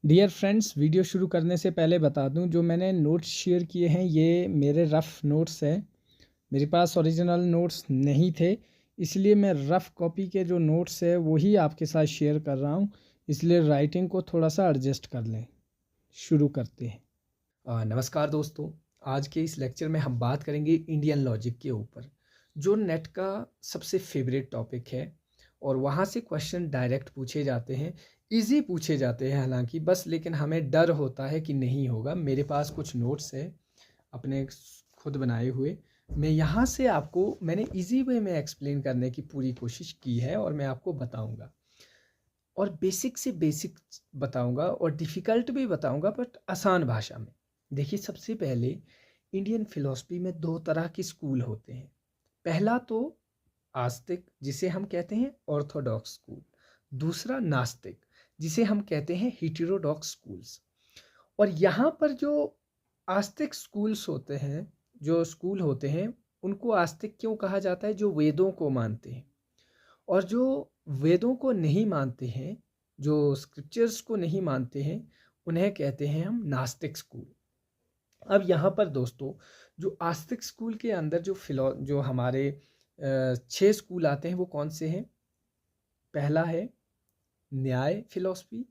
Dear friends, video शुरू करने से पहले बता दूं, जो मैंने नोट्स शेयर किए हैं ये मेरे रफ़ नोट्स हैं। मेरे पास ओरिजिनल नोट्स नहीं थे, इसलिए मैं रफ़ कॉपी के जो नोट्स है वही आपके साथ शेयर कर रहा हूं। इसलिए राइटिंग को थोड़ा सा एडजस्ट कर लें। शुरू करते हैं। नमस्कार दोस्तों। आज के इस लेक्चर में हम बात करेंगे इंडियन लॉजिक के ऊपर, जो नेट का सबसे फेवरेट टॉपिक है और वहाँ से क्वेश्चन डायरेक्ट पूछे जाते हैं, इजी पूछे जाते हैं हालांकि, बस लेकिन हमें डर होता है कि नहीं होगा। मेरे पास कुछ नोट्स है अपने खुद बनाए हुए, मैं यहाँ से आपको मैंने इजी वे में एक्सप्लेन करने की पूरी कोशिश की है और मैं आपको बताऊँगा और बेसिक से बेसिक बताऊंगा और डिफ़िकल्ट भी बताऊंगा बट आसान भाषा में। देखिए, सबसे पहले इंडियन फिलॉसफी में दो तरह के स्कूल होते हैं। पहला तो आस्तिक, जिसे हम कहते हैं ऑर्थोडॉक्स स्कूल। दूसरा नास्तिक, जिसे हम कहते हैं हिटेरोडॉक्स स्कूल्स। और यहाँ पर जो आस्तिक स्कूल्स होते हैं, जो स्कूल होते हैं, उनको आस्तिक क्यों कहा जाता है? जो वेदों को मानते हैं। और जो वेदों को नहीं मानते हैं, जो स्क्रिप्चर्स को नहीं मानते हैं, उन्हें कहते हैं हम नास्तिक स्कूल। अब यहाँ पर दोस्तों, जो आस्तिक स्कूल के अंदर जो हमारे 6 स्कूल आते हैं वो कौन से हैं? पहला है न्याय फिलॉसफी,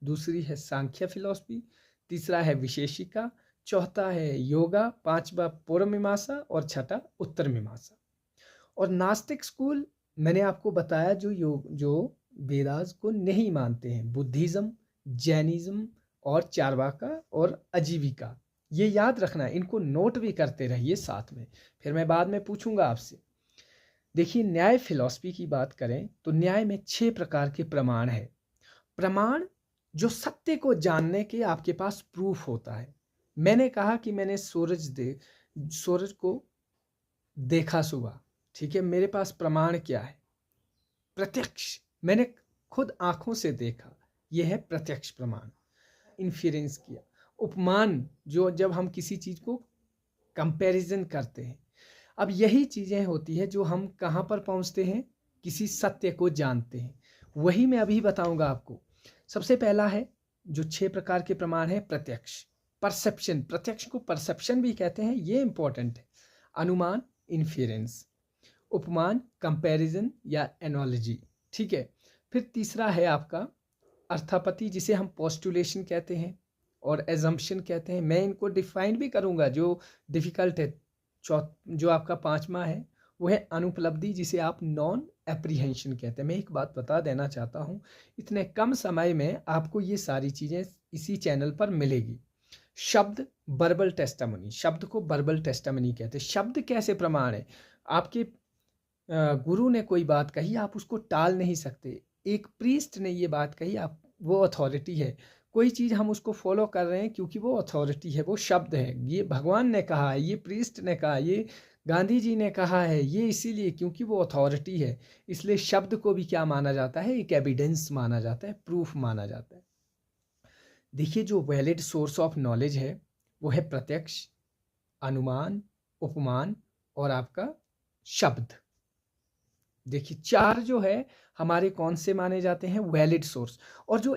दूसरी है सांख्य फिलॉसफी, तीसरा है विशेषिका, चौथा है योगा, पांचवा पूर्व मीमांसा और छठा उत्तर मीमांसा। और नास्तिक स्कूल मैंने आपको बताया जो वेदास को नहीं मानते हैं, बुद्धिज्म, जैनिज्म और चारवाका और अजीविका। ये याद रखना है, इनको नोट भी करते रहिए साथ में, फिर मैं बाद में पूछूंगा आपसे। देखिए, न्याय फिलॉसफी की बात करें तो न्याय में 6 प्रकार के प्रमाण है। प्रमाण जो सत्य को जानने के आपके पास प्रूफ होता है। मैंने कहा कि मैंने सूरज को देखा सुबह, ठीक है, मेरे पास प्रमाण क्या है? प्रत्यक्ष, मैंने खुद आंखों से देखा, यह है प्रत्यक्ष प्रमाण। इन्फ्रेंस किया। उपमान, जो जब हम किसी चीज को कंपैरिजन करते हैं। अब यही चीजें होती है जो हम कहाँ पर पहुंचते हैं? किसी सत्य को जानते हैं। वही मैं अभी बताऊंगा आपको। सबसे पहला है, जो 6 प्रकार के प्रमाण है, प्रत्यक्ष, परसेप्शन। प्रत्यक्ष को परसेप्शन भी कहते हैं, ये इंपॉर्टेंट है। अनुमान, इन्फेरेंस। उपमान, कंपैरिजन या एनोलॉजी, ठीक है। फिर तीसरा है आपका अर्थापत्ति, जिसे हम पोस्टुलेशन कहते हैं और एजम्पशन कहते हैं। मैं इनको डिफाइन भी करूंगा, जो डिफिकल्ट है। जो आपका पांचवा है वो है अनुपलब्धि, जिसे आप नॉन एप्रीहेंशन कहते हैं। मैं एक बात बता देना चाहता हूँ, इतने कम समय में आपको ये सारी चीज़ें इसी चैनल पर मिलेगी। शब्द, वर्बल टेस्टामनी, शब्द को वर्बल टेस्टामनी कहते हैं। शब्द कैसे प्रमाण है? आपके गुरु ने कोई बात कही, आप उसको टाल नहीं सकते। एक प्रीस्ट ने ये बात कही, आप वो अथॉरिटी है। कोई चीज़ हम उसको फॉलो कर रहे हैं क्योंकि वो अथॉरिटी है, वो शब्द है। ये भगवान ने कहा है, ये प्रीस्ट ने कहा, ये गांधी जी ने कहा है, ये इसीलिए क्योंकि वो अथॉरिटी है। इसलिए शब्द को भी क्या माना जाता है? एक एविडेंस माना जाता है, प्रूफ माना जाता है। देखिए, जो वैलिड सोर्स ऑफ नॉलेज है वो है प्रत्यक्ष, अनुमान, उपमान और आपका शब्द। देखिए, 4 जो है हमारे कौन से माने जाते हैं? Valid source. और जो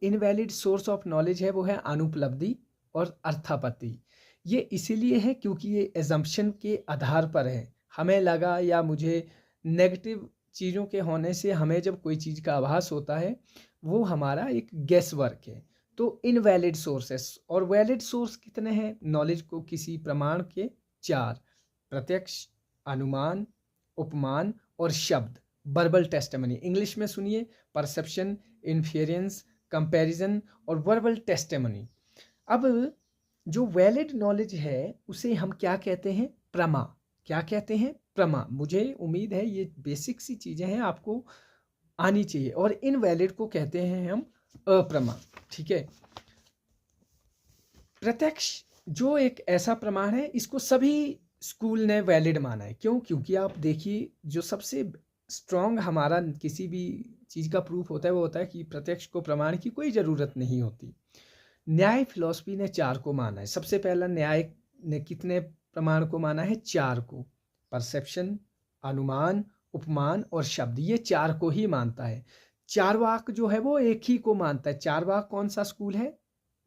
इनवैलिड सोर्स ऑफ नॉलेज है वो है अनुपलब्धि और अर्थापत्ति। ये इसीलिए है क्योंकि ये एजम्पशन के आधार पर है। हमें लगा या मुझे नेगेटिव चीज़ों के होने से हमें जब कोई चीज़ का आभास होता है, वो हमारा एक गेस वर्क है। तो इनवैलिड सोर्सेस और वैलिड सोर्स कितने हैं नॉलेज को? किसी प्रमाण के 4, प्रत्यक्ष, अनुमान, उपमान और शब्द, वर्बल टेस्टिमनी। इंग्लिश में सुनिए, परसेप्शन, इन्फेरेंस, कंपैरिजन और वर्बल टेस्टिमनी। अब जो वैलिड नॉलेज है उसे हम क्या कहते हैं? प्रमा। क्या कहते हैं? प्रमा। मुझे उम्मीद है ये बेसिक सी चीज़ें हैं, आपको आनी चाहिए। और इनवैलिड को कहते हैं हम अप्रमा, ठीक है। प्रत्यक्ष जो एक ऐसा प्रमाण है, इसको सभी स्कूल ने वैलिड माना है। क्यों? क्योंकि आप देखिए, जो सबसे स्ट्रॉन्ग हमारा किसी भी चीज़ का प्रूफ होता है वो होता है कि प्रत्यक्ष को प्रमाण की कोई ज़रूरत नहीं होती। न्याय फिलॉसफी ने 4 को माना है। सबसे पहला न्याय ने कितने प्रमाण को माना है? 4 को। परसेप्शन, अनुमान, उपमान और शब्द, ये 4 को ही मानता है। चारवाक जो है वो एक ही को मानता है। चारवाक कौन सा स्कूल है?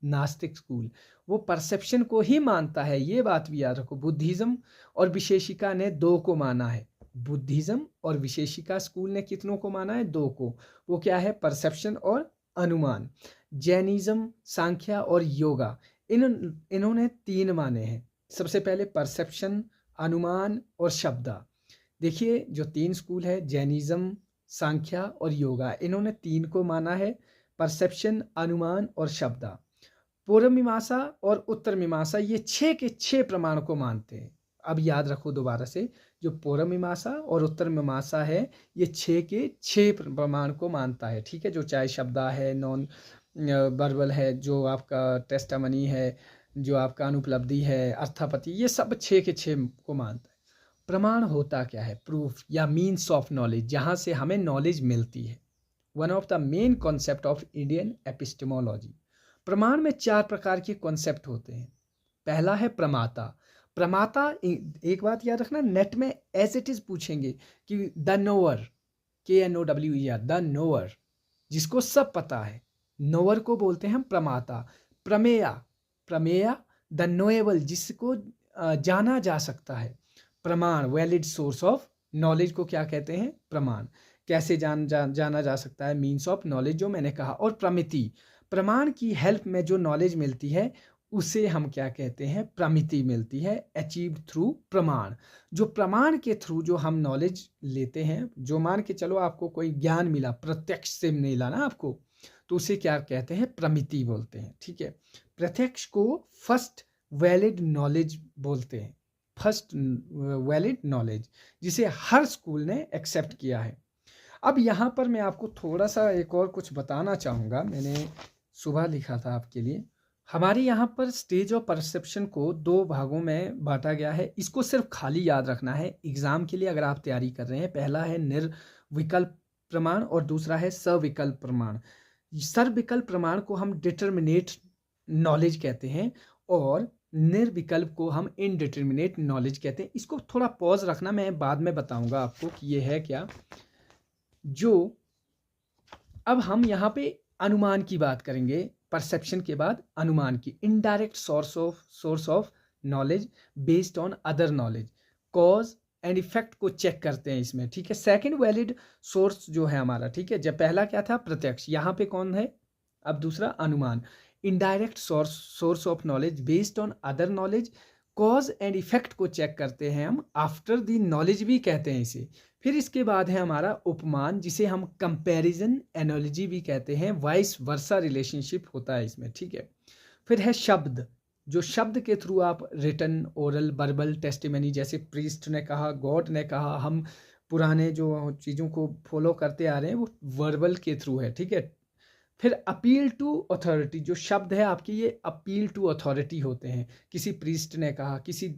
नास्तिक स्कूल, वो परसेप्शन को ही मानता है, ये बात भी याद रखो। बुद्धिज्म और विशेषिका ने दो को माना है। बुद्धिज्म और विशेषिका स्कूल ने कितनों को माना है? दो को। वो क्या है? परसेप्शन और अनुमान। जैनिज्म, सांख्या और योगा इन्होंने तीन माने हैं। सबसे पहले परसेप्शन, अनुमान और शब्दा। देखिए जो तीन स्कूल है, जैनिज्म, सांख्या और योगा, इन्होंने तीन को माना है, परसेप्शन, अनुमान और शब्दा। पूर्व मीमांसा और उत्तर मीमांसा ये 6 के 6 प्रमाण को मानते हैं। अब याद रखो दोबारा से, जो पूर्व मीमांसा और उत्तर मीमांसा है ये 6 के 6 प्रमाण को मानता है, ठीक है। जो चाहे शब्दा है, नॉन वर्बल है, जो आपका टेस्टामनी है, जो आपका अनुपलब्धि है, अर्थापत्ति, ये सब 6 के 6 को मानता है। प्रमाण होता क्या है? प्रूफ या मीन्स ऑफ नॉलेज, जहाँ से हमें नॉलेज मिलती है। One of the main concept of Indian epistemology. प्रमाण में 4 प्रकार के कॉन्सेप्ट होते हैं। पहला है प्रमाता। प्रमाता, एक बात याद रखना, नेट में एज इट इज पूछेंगे कि the knower, KNOWER, the knower, जिसको सब पता है, नोअर को बोलते हैं प्रमाता। प्रमेया, प्रमेया द नोएबल, जिसको जाना जा सकता है। प्रमाण, वैलिड सोर्स ऑफ नॉलेज को क्या कहते हैं? प्रमाण। कैसे जाना जा सकता है? मीन्स ऑफ नॉलेज, जो मैंने कहा। और प्रमिति, प्रमाण की हेल्प में जो नॉलेज मिलती है उसे हम क्या कहते हैं? प्रमिति मिलती है, अचीव्ड थ्रू प्रमाण। जो प्रमाण के थ्रू जो हम नॉलेज लेते हैं, जो मान के चलो आपको कोई ज्ञान मिला, प्रत्यक्ष से मिला ना आपको, तो उसे क्या कहते हैं? प्रमिति बोलते हैं, ठीक है। प्रत्यक्ष को फर्स्ट वैलिड नॉलेज बोलते हैं, फर्स्ट वैलिड नॉलेज, जिसे हर स्कूल ने एक्सेप्ट किया है। अब यहाँ पर मैं आपको थोड़ा सा एक और कुछ बताना चाहूँगा, मैंने सुबह लिखा था आपके लिए। हमारे यहाँ पर स्टेज ऑफ परसेप्शन को 2 भागों में बांटा गया है। इसको सिर्फ खाली याद रखना है एग्जाम के लिए अगर आप तैयारी कर रहे हैं। पहला है निर्विकल्प प्रमाण और दूसरा है सविकल्प प्रमाण। सर्वविकल्प प्रमाण को हम डिटर्मिनेट नॉलेज कहते हैं और निर्विकल्प को हम इनडिटर्मिनेट नॉलेज कहते हैं। इसको थोड़ा पॉज रखना, मैं बाद में बताऊंगा आपको कि ये है क्या। जो अब हम यहाँ पे अनुमान की बात करेंगे, परसेप्शन के बाद अनुमान की। Indirect source of knowledge based on other knowledge, cause and effect को चेक करते हैं इसमें, ठीक है। सेकंड वैलिड सोर्स जो है हमारा, ठीक है। जब पहला क्या था? प्रत्यक्ष, यहाँ पे कौन है? अब दूसरा अनुमान। Indirect source of knowledge based on other knowledge, cause and effect को चेक करते हैं हम, आफ्टर द नॉलेज भी कहते हैं इसे। फिर इसके बाद है हमारा उपमान, जिसे हम कंपैरिजन एनालॉजी भी कहते हैं, वाइस वर्सा रिलेशनशिप होता है इसमें, ठीक है। फिर है शब्द, जो शब्द के थ्रू आप रिटन, ओरल, वर्बल, टेस्टिमनी, जैसे प्रीस्ट ने कहा, गॉड ने कहा, हम पुराने जो चीज़ों को फॉलो करते आ रहे हैं वो वर्बल के थ्रू है, ठीक है। फिर अपील टू अथॉरिटी, जो शब्द है आपके ये अपील टू अथॉरिटी होते हैं। किसी प्रीस्ट ने कहा, किसी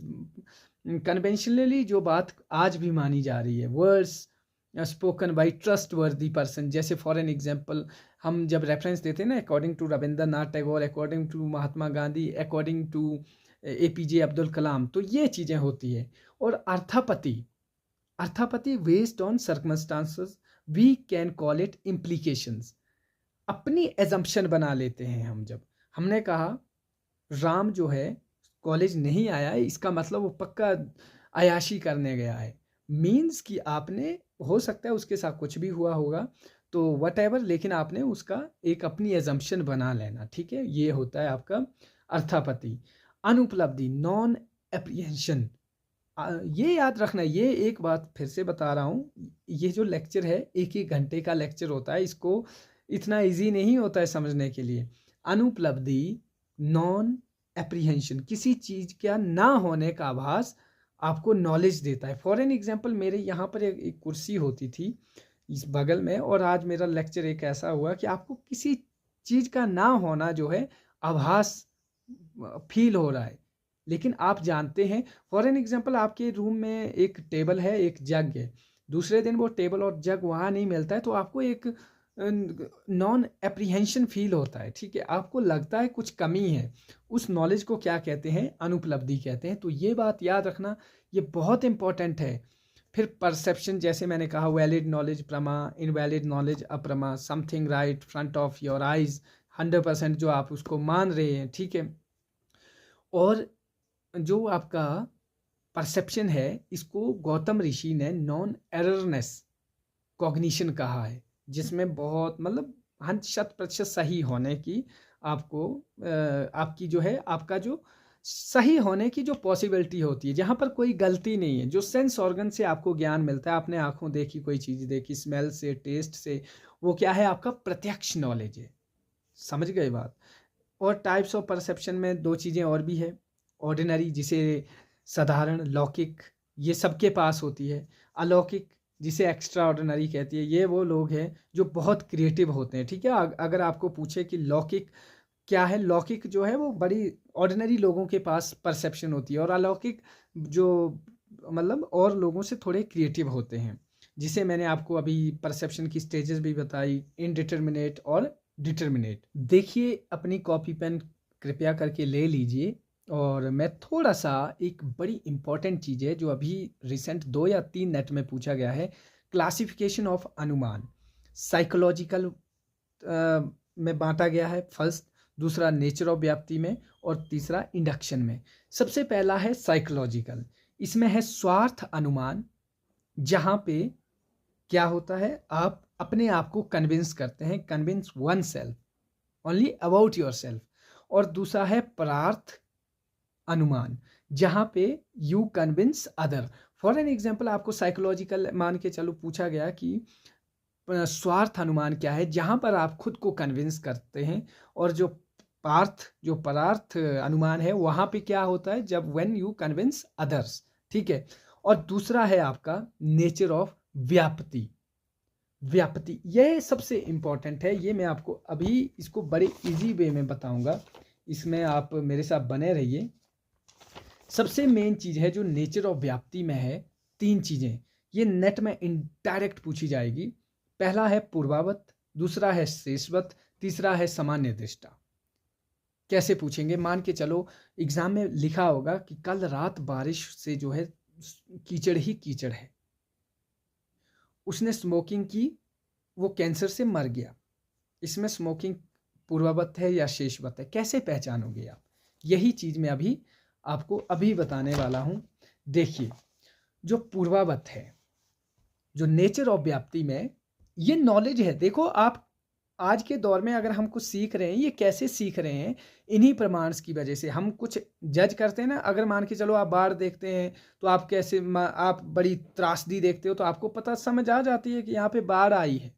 कन्वेंशनली जो बात आज भी मानी जा रही है, words spoken by trustworthy person. जैसे फॉर एन एग्जाम्पल हम जब रेफरेंस देते हैं ना, according to Rabindranath Tagore, according to Mahatma Gandhi, according to APJ Abdul Kalam, तो ये चीज़ें होती है। और अर्थापत्ति, अर्थापत्ति based on circumstances, we can call it implications. अपनी एजम्पशन बना लेते हैं हम। जब हमने कहा राम जो है कॉलेज नहीं आया है, इसका मतलब वो पक्का अयाशी करने गया है, मीन्स कि आपने, हो सकता है उसके साथ कुछ भी हुआ होगा, तो वट एवर, लेकिन आपने उसका एक अपनी एजम्पशन बना लेना, ठीक है। ये होता है आपका अर्थापत्ति। अनुपलब्धि, नॉन एप्रीहेंशन, ये याद रखना। ये एक बात फिर से बता रहा हूँ, ये जो लेक्चर है 1-1 घंटे का लेक्चर होता है, इसको इतना इजी नहीं होता है समझने के लिए। अनुपलब्धि, नॉन एप्रीहेंशन, किसी चीज़ का ना होने का आभास आपको नॉलेज देता है। फॉर एन एग्जाम्पल, मेरे यहाँ पर एक कुर्सी होती थी इस बगल में, और आज मेरा लेक्चर एक ऐसा हुआ कि आपको किसी चीज़ का ना होना जो है आभास फील हो रहा है, लेकिन आप जानते हैं। फॉर एन एग्जाम्पल, आपके रूम में एक टेबल है, एक जग है, दूसरे दिन वो टेबल और जग वहाँ नहीं मिलता है, तो आपको एक नॉन एप्रीहेंशन फील होता है, ठीक है। आपको लगता है कुछ कमी है, उस नॉलेज को क्या कहते हैं? अनुपलब्धि कहते हैं। तो ये बात याद रखना, ये बहुत इंपॉर्टेंट है। फिर परसेप्शन, जैसे मैंने कहा वैलिड नॉलेज प्रमा, इनवैलिड नॉलेज अप्रमा, something right front of your eyes, 100% जो आप उसको मान रहे हैं, ठीक है। और जो आपका परसेप्शन है, इसको गौतम ऋषि ने नॉन एररनेस कॉग्निशन कहा है, जिसमें बहुत मतलब 100% सही होने की आपको आपकी जो है आपका जो सही होने की जो पॉसिबिलिटी होती है, जहाँ पर कोई गलती नहीं है, जो सेंस ऑर्गन से आपको ज्ञान मिलता है, आपने आंखों देखी कोई चीज़ देखी, स्मेल से, टेस्ट से, वो क्या है आपका प्रत्यक्ष नॉलेज है। समझ गए बात। और टाइप्स ऑफ परसेप्शन में दो चीज़ें और भी है, ऑर्डिनरी जिसे साधारण, लौकिक ये सबके पास होती है, अलौकिक जिसे एक्स्ट्रा ऑर्डिनरी कहती है, ये वो लोग हैं जो बहुत क्रिएटिव होते हैं, ठीक है। अगर आपको पूछे कि लौकिक क्या है, लौकिक जो है वो बड़ी ऑर्डिनरी लोगों के पास परसेप्शन होती है, और अलौकिक जो मतलब और लोगों से थोड़े क्रिएटिव होते हैं, जिसे मैंने आपको अभी परसेप्शन की स्टेजेस भी बताई, इनडिटर्मिनेट और डिटर्मिनेट। देखिए अपनी कॉपी पेन कृपया करके ले लीजिए, और मैं थोड़ा सा एक बड़ी इंपॉर्टेंट चीज़ है जो अभी रिसेंट 2 या 3 नेट में पूछा गया है, क्लासिफिकेशन ऑफ अनुमान साइकोलॉजिकल में बांटा गया है फर्स्ट, दूसरा नेचर ऑफ व्याप्ति में, और तीसरा इंडक्शन में। सबसे पहला है साइकोलॉजिकल, इसमें है स्वार्थ अनुमान, जहाँ पे क्या होता है आप अपने आप को कन्विंस करते हैं, convince one self only about your self. और दूसरा है परार्थ अनुमान, जहाँ पे you convince other. For an example आपको साइकोलॉजिकल मान के चलो पूछा गया कि स्वार्थ अनुमान क्या है, जहाँ पर आप खुद को कन्विंस करते हैं, और जो परार्थ अनुमान है वहाँ पे क्या होता है, जब व्हेन यू कन्विंस अदर्स, ठीक है। और दूसरा है आपका नेचर ऑफ व्याप्ति। व्याप्ति ये सबसे इंपॉर्टेंट है, ये मैं आपको अभी इसको बड़े इजी वे में बताऊंगा, इसमें आप मेरे साथ बने रहिए। सबसे मेन चीज़ है जो नेचर ऑफ व्याप्ति में है, 3 चीज़ें ये नेट में इनडायरेक्ट पूछी जाएगी। पहला है पूर्वावत, दूसरा है शेषवत, तीसरा है सामान्य दृष्टा। कैसे पूछेंगे, मान के चलो एग्जाम में लिखा होगा कि कल रात बारिश से जो है कीचड़ ही कीचड़ है, उसने स्मोकिंग की, वो कैंसर से मर गया, इसमें स्मोकिंग पूर्ववत है या शेषवत है, कैसे पहचानोगे आप? यही चीज़ मैं अभी आपको अभी बताने वाला हूँ। देखिए जो पूर्वावत है, जो नेचर ऑफ व्याप्ति में ये नॉलेज है, देखो आप आज के दौर में अगर हम कुछ सीख रहे हैं, ये कैसे सीख रहे हैं, इन्हीं प्रमाण की वजह से हम कुछ जज करते हैं ना। अगर मान के चलो आप बाढ़ देखते हैं तो आप कैसे आप बड़ी त्रासदी देखते हो तो आपको पता समझ आ जाती है कि यहाँ पे बाढ़ आई है।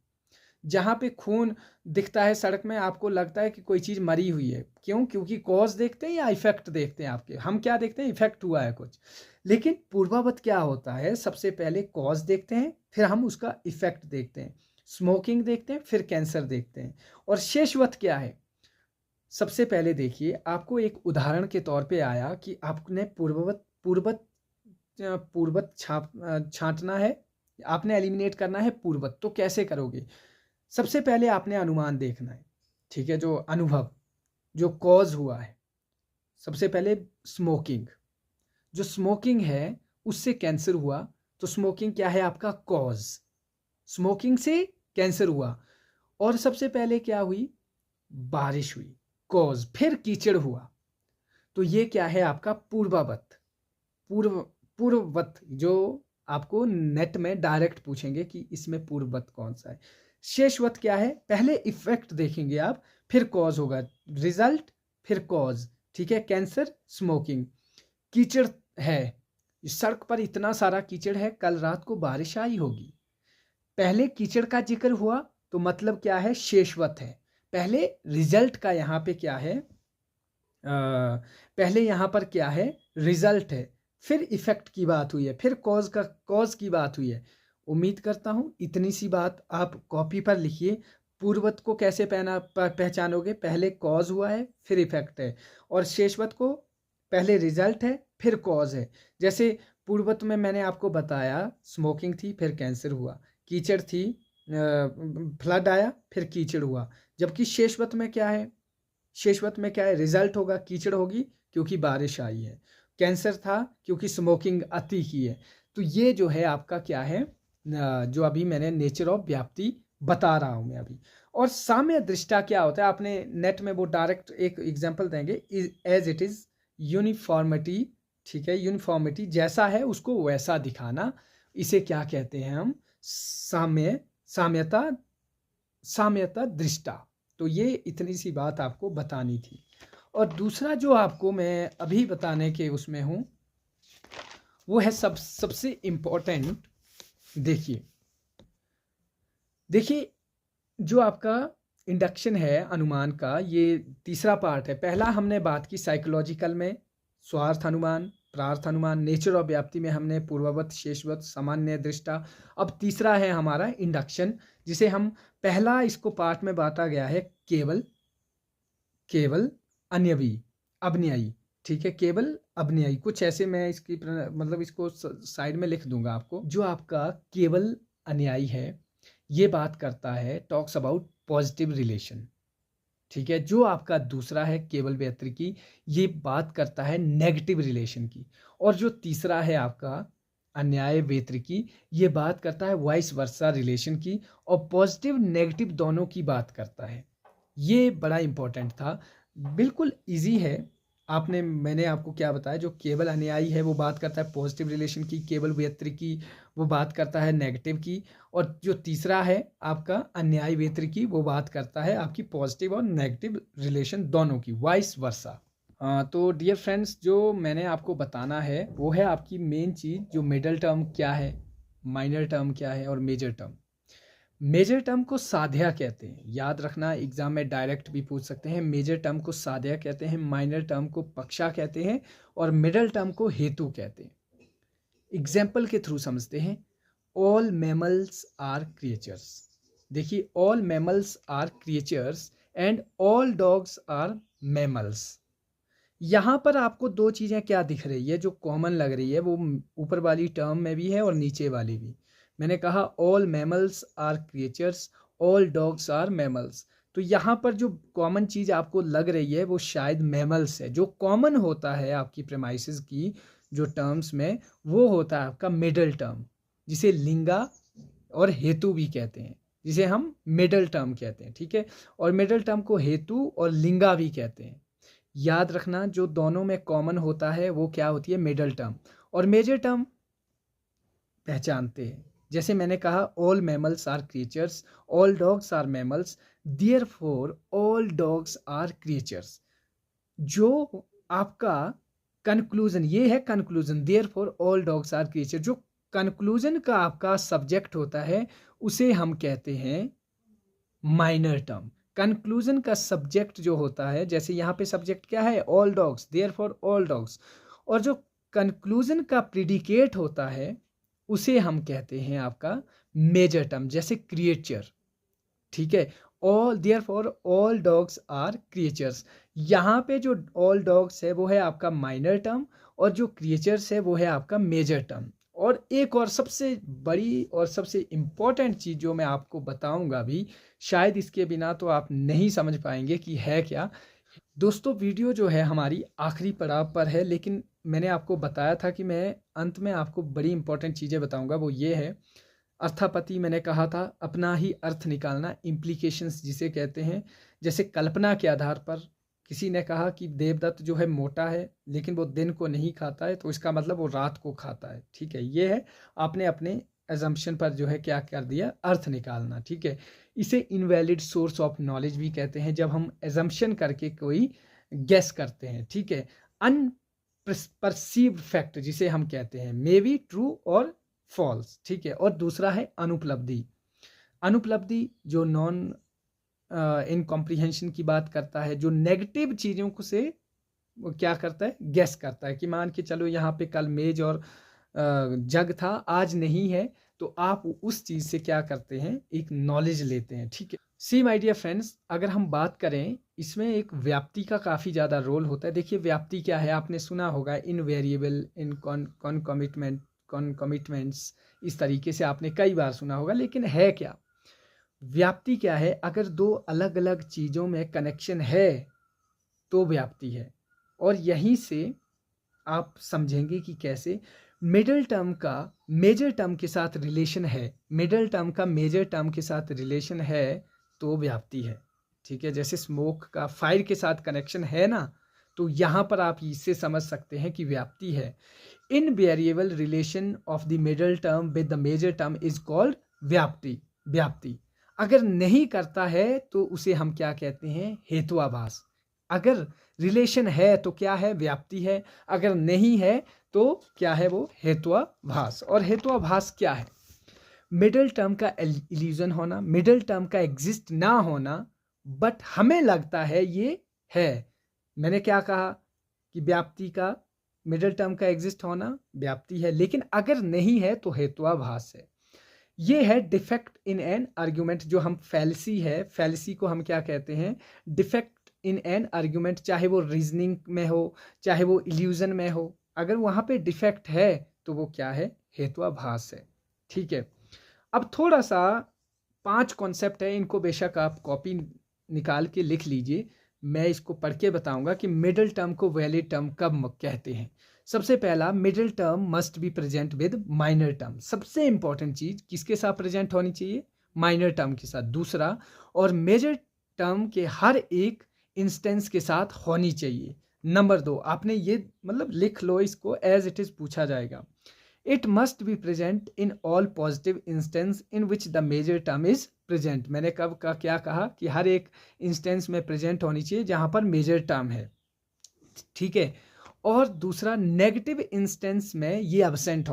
जहाँ पे खून दिखता है सड़क में आपको लगता है कि कोई चीज़ मरी हुई है, क्यों? क्योंकि कॉज देखते हैं या इफेक्ट देखते हैं आपके, हम क्या देखते हैं, इफेक्ट हुआ है कुछ। लेकिन पूर्वावत क्या होता है, सबसे पहले कॉज देखते हैं, फिर हम उसका इफेक्ट देखते हैं, स्मोकिंग देखते हैं, फिर कैंसर देखते हैं। और शेषवत क्या है, सबसे पहले देखिए आपको एक उदाहरण के तौर पे आया कि आपने पूर्वत छांटना है, आपने एलिमिनेट करना है पूर्वत, तो कैसे करोगे? सबसे पहले आपने अनुमान देखना है, ठीक है, जो अनुभव जो कॉज हुआ है। सबसे पहले स्मोकिंग, जो स्मोकिंग है उससे कैंसर हुआ, तो स्मोकिंग क्या है आपका कॉज, स्मोकिंग से कैंसर हुआ। और सबसे पहले क्या हुई, बारिश हुई, कॉज, फिर कीचड़ हुआ, तो ये क्या है आपका पूर्ववत। पूर्ववत जो आपको नेट में डायरेक्ट पूछेंगे कि इसमें पूर्ववत कौन सा है। शेषवत क्या है, पहले इफेक्ट देखेंगे आप, फिर कॉज होगा, रिजल्ट फिर कॉज, ठीक है, कैंसर, स्मोकिंग। कीचड़ है, सड़क पर इतना सारा कीचड़ है, कल रात को बारिश आई होगी, पहले कीचड़ का जिक्र हुआ तो मतलब क्या है, शेषवत है। पहले रिजल्ट का यहाँ पे क्या है, पहले यहाँ पर क्या है, रिजल्ट है, फिर इफेक्ट की बात हुई है, फिर कॉज की बात हुई है। उम्मीद करता हूँ इतनी सी बात आप कॉपी पर लिखिए। पूर्ववत को कैसे पहचानोगे, पहले कॉज हुआ है फिर इफेक्ट है, और शेषवत को पहले रिजल्ट है फिर कॉज है। जैसे पूर्ववत में मैंने आपको बताया स्मोकिंग थी फिर कैंसर हुआ, कीचड़ थी फ्लड आया फिर कीचड़ हुआ। जबकि शेषवत में क्या है, शेषवत में क्या है, रिजल्ट होगा, कीचड़ होगी क्योंकि बारिश आई है, कैंसर था क्योंकि स्मोकिंग अति की है। तो ये जो है आपका क्या है, जो अभी मैंने नेचर ऑफ व्याप्ति बता रहा हूँ मैं अभी। और साम्य दृष्टा क्या होता है, आपने नेट में वो डायरेक्ट एक एग्जांपल देंगे, एज इट इज यूनिफॉर्मिटी, ठीक है, यूनिफॉर्मिटी जैसा है उसको वैसा दिखाना, इसे क्या कहते हैं हम, साम्यता, साम्यता दृष्टा। तो ये इतनी सी बात आपको बतानी थी। और दूसरा जो आपको मैं अभी बताने के उसमें हूँ वो है सबसे इम्पोर्टेंट। देखिए देखिए जो आपका इंडक्शन है अनुमान का, ये तीसरा पार्ट है। पहला हमने बात की साइकोलॉजिकल में स्वार्थ अनुमान, प्रार्थ अनुमान, नेचर ऑफ व्याप्ति में हमने पूर्ववत, शेषवत, सामान्य दृष्टा। अब तीसरा है हमारा इंडक्शन, जिसे हम पहला इसको पार्ट में बांटा गया है केवल, केवल अन्यवी, अवन्ययी, ठीक है, केवल अवन्ययी, कुछ ऐसे मैं इसकी मतलब इसको साइड में लिख दूंगा आपको। जो आपका केवल अन्यायी है ये बात करता है, टॉक्स अबाउट पॉजिटिव रिलेशन, ठीक है। जो आपका दूसरा है केवल व्यतिरिकी, ये बात करता है नेगेटिव रिलेशन की। और जो तीसरा है आपका अन्याय व्यतिरिकी, ये बात करता है वाइस वर्सा रिलेशन की, और पॉजिटिव नेगेटिव दोनों की बात करता है। ये बड़ा इंपॉर्टेंट था, बिल्कुल इजी है। मैंने आपको क्या बताया, जो केवल अनुयायी है वो बात करता है पॉजिटिव रिलेशन की, केवल व्यतिरिकी वो बात करता है नेगेटिव की, और जो तीसरा है आपका अन्याय व्यतिरिकी वो बात करता है आपकी पॉजिटिव और नेगेटिव रिलेशन दोनों की, वाइस वर्सा। तो डियर फ्रेंड्स, जो मैंने आपको बताना है वो है आपकी मेन चीज़, जो मिडल टर्म क्या है, माइनर टर्म क्या है, और मेजर टर्म। मेजर टर्म को साध्या कहते हैं, याद रखना, एग्जाम में डायरेक्ट भी पूछ सकते हैं। मेजर टर्म को साध्या कहते हैं, माइनर टर्म को पक्षा कहते हैं, और मिडल टर्म को हेतु कहते हैं। एग्जाम्पल के थ्रू समझते हैं। ऑल मैमल्स आर क्रिएचर्स, देखिए all mammals are creatures and all dogs are mammals. यहाँ पर आपको दो चीज़ें क्या दिख रही है जो कॉमन लग रही है, वो ऊपर वाली टर्म में भी है और नीचे वाली भी। मैंने कहा all mammals are creatures, all dogs are mammals. तो यहाँ पर जो कॉमन चीज़ आपको लग रही है वो शायद मैमल्स है। जो कॉमन होता है आपकी प्रेमाइसिस की जो टर्म्स में, वो होता है आपका मिडल टर्म, जिसे लिंगा और हेतु भी कहते हैं, जिसे हम मिडल टर्म कहते हैं, ठीक है। और मिडल टर्म को हेतु और लिंगा भी कहते हैं। याद रखना, जो दोनों में कॉमन होता है वो क्या होती है, मिडल टर्म। और मेजर टर्म पहचानते हैं, जैसे मैंने कहा all mammals are creatures, all dogs are mammals, therefore all dogs are creatures. जो आपका कंक्लूजन, ये है conclusion, therefore all dogs are creature. जो कंक्लूजन का आपका सब्जेक्ट होता है उसे हम कहते हैं माइनर टर्म। कंक्लूजन का सब्जेक्ट जो होता है, जैसे यहाँ पे सब्जेक्ट क्या है, all dogs, therefore all dogs, और जो कंक्लूजन का प्रिडिकेट होता है उसे हम कहते हैं आपका मेजर टर्म, जैसे क्रिएचर, ठीक है। All therefore all dogs are creatures, यहाँ पे जो ऑल डॉग्स है वो है आपका माइनर टर्म, और जो क्रिएचर्स है वो है आपका मेजर टर्म। और एक और सबसे बड़ी और सबसे इम्पॉर्टेंट चीज़ जो मैं आपको बताऊंगा भी, शायद इसके बिना तो आप नहीं समझ पाएंगे कि है क्या। दोस्तों, वीडियो जो है हमारी आखिरी पड़ाव पर है, लेकिन मैंने आपको बताया था कि मैं अंत में आपको बड़ी इंपॉर्टेंट चीज़ें बताऊंगा। वो ये है अर्थापत्ति, मैंने कहा था अपना ही अर्थ निकालना, इम्प्लीकेशंस जिसे कहते हैं। जैसे कल्पना के आधार पर किसी ने कहा कि देवदत्त जो है मोटा है लेकिन वो दिन को नहीं खाता है, तो इसका मतलब वो रात को खाता है, ठीक है। ये है, आपने अपने एजम्पशन पर जो है क्या कर दिया, अर्थ निकालना, ठीक है। इसे इनवैलिड सोर्स ऑफ नॉलेज भी कहते हैं, जब हम एजम्पशन करके कोई गेस करते हैं, ठीक है। अनपरसीव्ड फैक्ट जिसे हम कहते हैं, मे बी ट्रू और फॉल्स, ठीक है। और दूसरा है अनुपलब्धि। अनुपलब्धि जो नॉन इनकॉम्प्रीहेंशन की बात करता है, जो नेगेटिव चीज़ों को से वो क्या करता है, गेस करता है कि मान के चलो यहाँ पे कल मेज और जग था, आज नहीं है, तो आप उस चीज़ से क्या करते हैं, एक नॉलेज लेते हैं, ठीक है। सी माय डियर फ्रेंड्स, अगर हम बात करें इसमें एक व्याप्ति का काफ़ी ज़्यादा रोल होता है। देखिए व्याप्ति क्या है, आपने सुना होगा इन वेरिएबल, इन कॉन्कमिटमेंट्स, इस तरीके से आपने कई बार सुना होगा, लेकिन है क्या व्याप्ति क्या है। अगर दो अलग अलग चीज़ों में कनेक्शन है तो व्याप्ति है। और यहीं से आप समझेंगे कि कैसे मिडिल टर्म का मेजर टर्म के साथ रिलेशन है, मिडिल टर्म का मेजर टर्म के साथ रिलेशन है तो व्याप्ति है। ठीक है, जैसे स्मोक का फायर के साथ कनेक्शन है ना, तो यहाँ पर आप इससे समझ सकते हैं कि व्याप्ति है। Invariable relation of the middle term with the major term is called व्याप्ति। व्याप्ति अगर नहीं करता है तो उसे हम क्या कहते हैं, हेत्वाभास। अगर रिलेशन है तो क्या है, व्याप्ति है, अगर नहीं है तो क्या है, वो हेत्वाभास। और हेत्वाभास क्या है, मिडिल टर्म का इल्यूजन होना, मिडिल टर्म का एग्जिस्ट ना होना, बट हमें लगता है ये है। मैंने क्या कहा कि व्याप्ति का मिडिल टर्म का एग्जिस्ट होना व्याप्ति है, लेकिन अगर नहीं है तो हेत्वाभास है। ये है डिफेक्ट इन एन आर्ग्यूमेंट, जो हम फैलसी है, फैलसी को हम क्या कहते हैं, डिफेक्ट इन एन आर्ग्यूमेंट, चाहे वो रीजनिंग में हो चाहे वो इल्यूजन में हो, अगर वहाँ पे डिफेक्ट है तो वो क्या है, हेत्वाभास है। ठीक है, अब थोड़ा सा 5 कॉन्सेप्ट है, इनको बेशक आप कॉपी निकाल के लिख लीजिए, मैं इसको पढ़ के बताऊंगा कि मिडिल टर्म को वैलिड टर्म कब कहते हैं। सबसे पहला, middle term must be present with minor term. सबसे इंपॉर्टेंट चीज किसके साथ प्रेजेंट होनी चाहिए, माइनर टर्म के साथ। दूसरा, और मेजर टर्म के हर एक इंस्टेंस के साथ होनी चाहिए। नंबर 2, आपने ये मतलब लिख लो इसको, एज इट इज पूछा जाएगा। It must be present in all positive instance in which the major term is present. मैंने कब का क्या कहा कि हर एक इंस्टेंस में प्रेजेंट होनी चाहिए जहां पर मेजर टर्म है। ठीक है, और दूसरा, नेगेटिव इंस्टेंस में ये अब्सेंट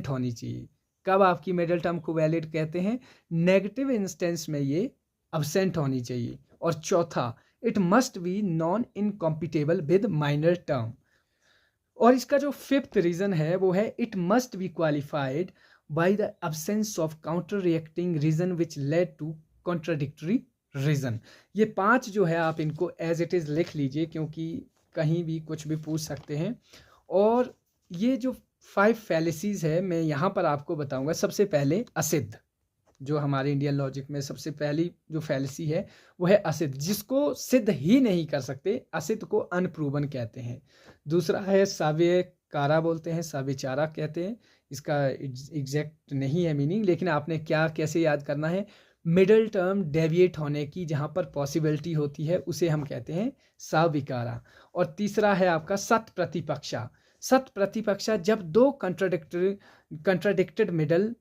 होनी चाहिए। कब आपकी मिडिल टर्म को वैलिड कहते हैं, नेगेटिव इंस्टेंस में ये अब्सेंट होनी चाहिए। और चौथा, it must be non incompatible with minor term. और इसका जो 5th रीजन है वो है, it must be qualified by the absence of counter reacting reason which led to contradictory reason. ये 5 जो है आप इनको एज इट इज लिख लीजिए, क्योंकि कहीं भी कुछ भी पूछ सकते हैं। और ये जो 5 फैलिसीज है मैं यहाँ पर आपको बताऊंगा। सबसे पहले असिद्ध, जो हमारे इंडियन लॉजिक में सबसे पहली जो फैलिसी है वो है असिद्ध, जिसको सिद्ध ही नहीं कर सकते, असिद्ध को अनप्रूवन कहते हैं। दूसरा है साव्यकारा, बोलते हैं साव्यचारा कहते हैं, इसका एग्जैक्ट नहीं है मीनिंग, लेकिन आपने क्या कैसे याद करना है, मिडिल टर्म डेविएट होने की जहाँ पर पॉसिबिलिटी होती है उसे हम कहते हैं साविकारा। और तीसरा है आपका सत प्रतिपक्षा। सत प्रतिपक्षा, जब दो contradicted middle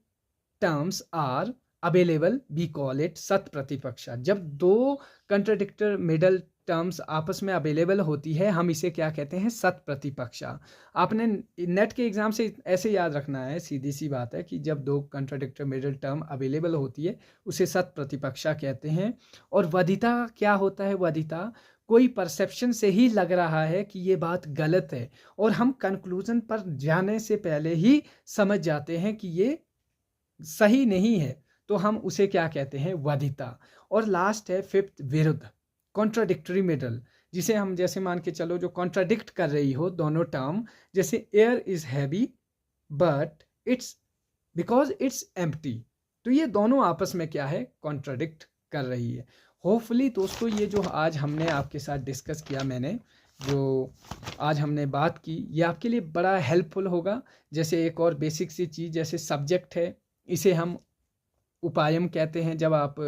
terms are available we call it सत प्रतिपक्षा। जब दो कंट्राडिक्टेड मिडल टर्म्स आपस में अवेलेबल होती है हम इसे क्या कहते हैं, सत प्रतिपक्षा। आपने नेट के एग्जाम से ऐसे याद रखना है, सीधी सी बात है कि जब दो कंट्राडिक्टेड मिडल टर्म अवेलेबल होती है उसे सत प्रतिपक्षा कहते हैं। और वधिता क्या होता है, वधिता कोई परसेप्शन से ही लग रहा है कि ये बात गलत है और हम कंक्लूजन पर जाने से पहले ही समझ जाते हैं कि ये सही नहीं है, तो हम उसे क्या कहते हैं, वधिता। और लास्ट है 5th, विरुद्ध, कॉन्ट्राडिक्टरी मिडल, जिसे हम जैसे मान के चलो जो कॉन्ट्राडिक्ट कर रही हो दोनों टर्म, जैसे air is heavy but it's because it's empty, तो ये दोनों आपस में क्या है, कॉन्ट्राडिक्ट कर रही है। होपफुली दोस्तों ये जो आज हमने आपके साथ डिस्कस किया, मैंने जो आज हमने बात की, ये आपके लिए बड़ा हेल्पफुल होगा। जैसे एक और बेसिक सी चीज़, जैसे सब्जेक्ट है, इसे हम उपायम कहते हैं। जब आप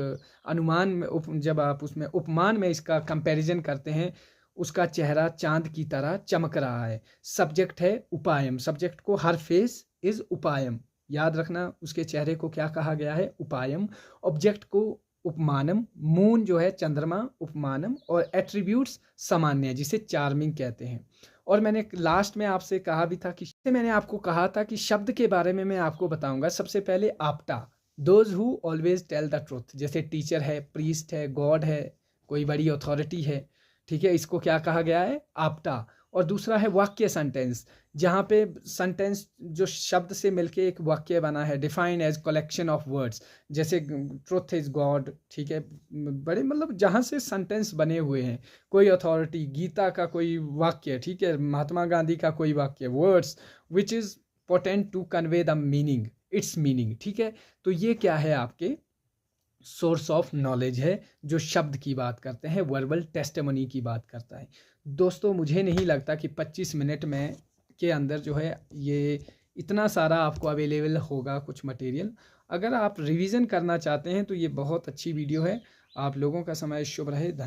अनुमान में जब आप उसमें उपमान में इसका कंपैरिजन करते हैं, उसका चेहरा चांद की तरह चमक रहा है, सब्जेक्ट है उपायम। सब्जेक्ट को हर फेस इज उपायम, याद रखना, उसके चेहरे को क्या कहा गया है, उपायम। ऑब्जेक्ट को उपमानम, मून जो है चंद्रमा, उपमानम। और एट्रीब्यूट्स सामान्य, जिसे चार्मिंग कहते हैं। और मैंने लास्ट में आपसे कहा भी था कि मैंने आपको कहा था कि शब्द के बारे में मैं आपको बताऊंगा। सबसे पहले आपटा, those who always tell the truth, जैसे टीचर है, प्रीस्ट है, गॉड है, कोई बड़ी अथॉरिटी है, ठीक है, इसको क्या कहा गया है, आपटा। और दूसरा है वाक्य, सेंटेंस, जहाँ पे सेंटेंस जो शब्द से मिलके एक वाक्य बना है, define as collection of words, जैसे ट्रुथ इज गॉड, ठीक है, बड़े मतलब जहाँ से सेंटेंस बने हुए हैं, कोई अथॉरिटी, गीता का कोई वाक्य, ठीक है, महात्मा गांधी का कोई वाक्य, words which is potent to convey the meaning, it's meaning, ठीक है। तो ये क्या है, आपके सोर्स ऑफ नॉलेज है, जो शब्द की बात करते हैं, वर्बल टेस्टिमनी की बात करता है। दोस्तों मुझे नहीं लगता कि 25 मिनट में के अंदर जो है ये इतना सारा आपको अवेलेबल होगा कुछ मटेरियल। अगर आप रिवीजन करना चाहते हैं तो ये बहुत अच्छी वीडियो है। आप लोगों का समय शुभ रहे। धन्यवाद।